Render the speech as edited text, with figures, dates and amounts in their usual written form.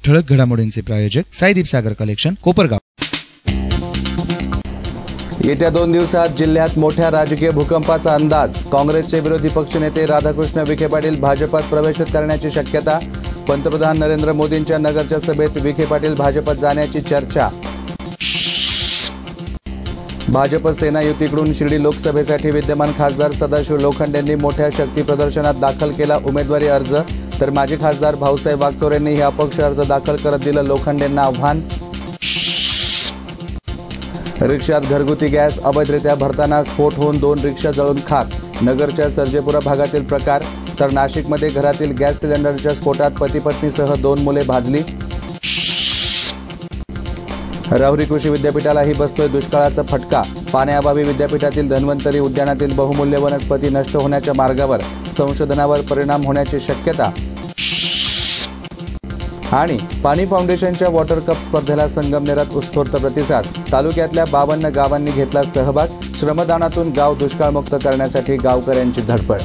ठळक घडामोडींचे प्रायोजक साईदीप सागर कलेक्शन, कोपरगाव। येत्या 2 दिवसात जिल्ह्यात मोठ्या राजकीय भूकंपाचा अंदाज। काँग्रेसचे विरोधी पक्षनेते राधाकृष्ण विखे पाटील भाजपात प्रवेश करण्याची शक्यता। पंतप्रधान नरेंद्र मोदींच्या नगरच्या सभेत विखे पाटील भाजपात जाण्याची चर्चा। भाजप सेना युतीकडून शिर्डी लोकसभेसाठी विद्यमान खासदार सदाशिव लोखंडे यांनी मोठ्या शक्ती प्रदर्शनात दाखल केला उमेदवारी अर्ज, तर माजी खासदार भाऊसाहेब वागचौरे यांनी अपक्ष अर्ज दाखल करत दिलं लोखंडेंना आव्हान। रिक्षात घरगुती गॅस अवैधरित्या भरताना स्फोट होऊन 2 रिक्षा जळून खाक। नगरच्या सर्जेपुरा भागातील प्रकार, तर नाशिकमध्ये घरातील गॅस सिलेंडरच्या स्फोटात पती पत्नीसह 2 मुले भाजली। राहुरी कृषी विद्यापीठालाही बसतोय दुष्काळाचा फटका। पाण्याअभावी विद्यापीठातील धन्वंतरी उद्यानातील बहुमूल्य वनस्पती नष्ट होण्याच्या मार्गावर, संशोधनावर परिणाम होण्याची शक्यता। आणि पाणी फाउंडेशनच्या वॉटर कप स्पर्धेला संगमनेरात उत्स्फूर्त प्रतिसाद। तालुक्यातल्या 52 गावांनी घेतला सहभाग। श्रमदानातून गाव दुष्काळमुक्त करण्यासाठी गावकऱ्यांची धडपड।